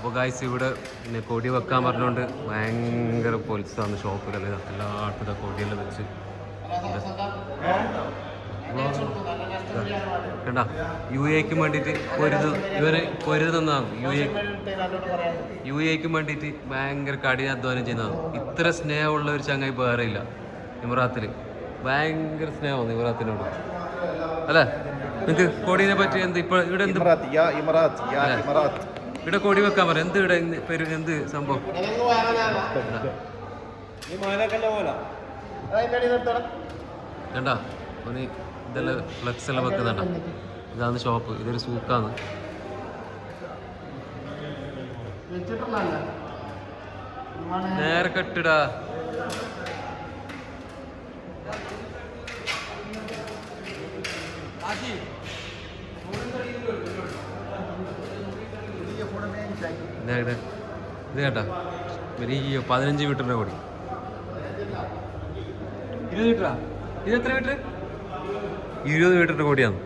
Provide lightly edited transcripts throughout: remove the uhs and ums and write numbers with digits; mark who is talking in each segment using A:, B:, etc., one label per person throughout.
A: അപ്പോൾ ഗായ്സ് ഇവിടെ പിന്നെ കൊടി വെക്കാൻ പറഞ്ഞുകൊണ്ട് ഭയങ്കര പൊലിസാണ് ഷോപ്പിലല്ലേ എല്ലായിടത്തും കൊടിയെല്ലാം വെച്ച് കണ്ട യു എക്ക് വേണ്ടിയിട്ട് പൊരുതുന്നതാണ് യു എക്ക് വേണ്ടിയിട്ട് ഭയങ്കര കഠിനാധ്വാനം ചെയ്യുന്നതാണ്. ഇത്ര സ്നേഹമുള്ള ഒരു ചങ്ങായി വേറെ ഇല്ല ഇമറാത്തിൽ. ഭയങ്കര സ്നേഹമാണ് ഇമറാത്തിനോട് അല്ലേ? നിങ്ങൾക്ക് കൊടീനെ പറ്റി എന്ത് ഇപ്പോൾ ഇവിടെ എന്ത് ഇവിടെ കൊടി വെക്കാൻ പറയാം. എന്ത് ഇവിടെ എന്ത് സംഭവം കണ്ട ഓന് ഇതെല്ലാം ഫ്ലെക്സ് എല്ലാം വെക്കുന്നുണ്ട. ഇതാണ് ഷോപ്പ്, ഇതൊരു സൂക്കാണ്. നേരെ കെട്ടിടാ. ഇത് കേട്ടാ വലിയ 15 മീറ്ററിന്റെ കൊടി. 20 മീറ്ററാ? ഇത് എത്ര മീറ്റർ? 20 മീറ്ററിന്റെ കൊടിയാണ്.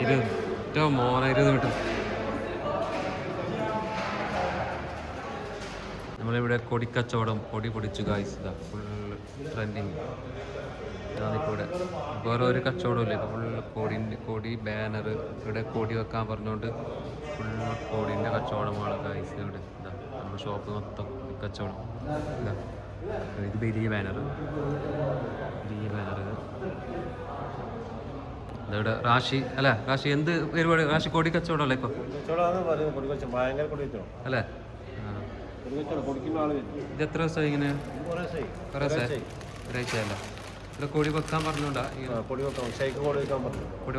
A: ഇതാ മോന 20 മീറ്റർ. നമ്മളിവിടെ കൊടിക്കച്ചവടം, കൊടി പൊടിച്ചു ഗായ്സ്. ഇതാ ഫുള്ള് ട്രെൻഡിങ് ഇതാണിപ്പോൾ ഇവിടെ. വേറെ ഒരു കച്ചവടമില്ല, ഇത് ഫുള്ള് കൊടി ബാനർ. ഇവിടെ കൊടി വെക്കാൻ പറഞ്ഞുകൊണ്ട് ഫുള്ള് കൊടിൻ്റെ കച്ചവടമാണ് ഗായ്സ് ഇവിടെ. ഇതാ നമ്മുടെ ഷോപ്പ് മൊത്തം കച്ചവടം. ഇതാ ഇത് വലിയ ബാനർ ഇവിടെ. റാഷി അല്ലേ? റാഷി എന്ത് പരിപാടി? റാഷി കൊടി കച്ചവടം അല്ലേ ഇപ്പൊ അല്ലേ? ഇത് എത്ര ദിവസമായി ഇങ്ങനെ? ഒരാഴ്ചയല്ല. ഇവിടെ കൊടി വെക്കാൻ പറഞ്ഞോണ്ടാ? കൊടി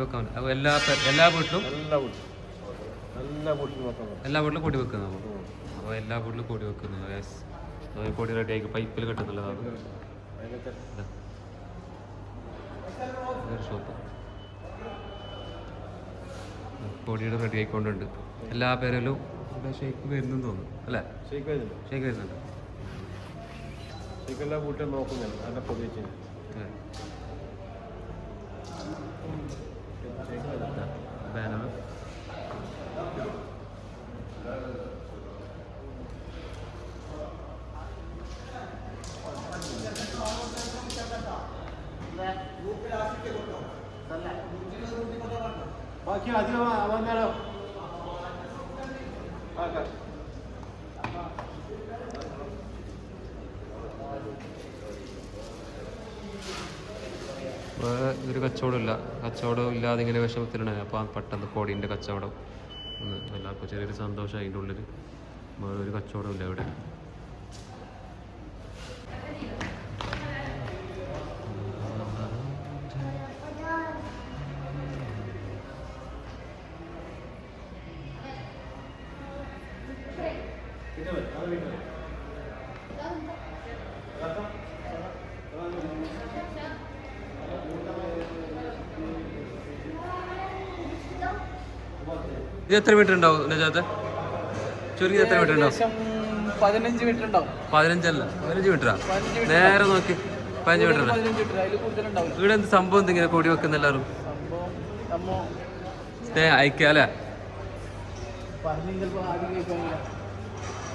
A: വെക്കാൻ അപ്പോൾ എല്ലാ വീട്ടിലും കൊടി വെക്കുന്നു. അപ്പോൾ എല്ലാ വീട്ടിലും കൊടി വെക്കുന്നു. കൊടി റെഡിയാക്കി പൈപ്പിൽ കെട്ടുന്നുള്ളതാണ് ഷോപ്പ്. കൊടിയുടെ റെഡി ആയിക്കൊണ്ടുണ്ട്. എല്ലാ പേരിലും ഇവിടെ ഷേക്ക് വരുന്നു തോന്നുന്നു അല്ലേ? ഷേക്ക് വരുന്നുണ്ട്. ബാനർ ബാക്കി അധികം വന്നാലോ? വേറെ ഒരു കച്ചവടം ഇല്ലാതെ ഇങ്ങനെ വിഷമത്തിലുണ്ടായി. അപ്പോൾ പെട്ടെന്ന് കോടീൻ്റെ കച്ചവടം എല്ലാവർക്കും ചെറിയൊരു സന്തോഷം. അതിൻ്റെ ഉള്ളിൽ വേറെ ഒരു കച്ചവടം ഇല്ല ഇവിടെ. ഇത് എത്ര മീറ്റർ ഉണ്ടാവും നജാത്ത്? ചുരുങ്ങി എത്ര മീറ്റർ ഉണ്ടാവും?
B: 15 മീറ്റർ ഉണ്ടാവും.
A: 15 മീറ്ററാ? നേരെ നോക്കി 15 മീറ്റർ. ഇവിടെ എന്ത് സംഭവം? എന്തിങ്ങനെ കൊടി വെക്കുന്ന എല്ലാവരും അയക്കാല്ലേ?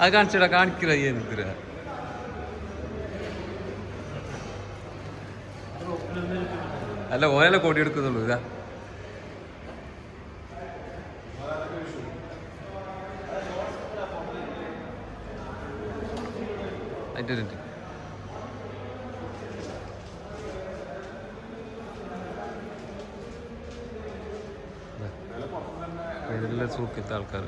A: അത് കാണിച്ചിടാ, കാണിക്കില്ല. എന്തിനാ അല്ല ഓരല്ല കൊടി എടുക്കുന്നുള്ളൂ. ഇതാ അതിൻ്റെ ഇതെല്ലാം സൂക്കിത്തെ ആൾക്കാർ.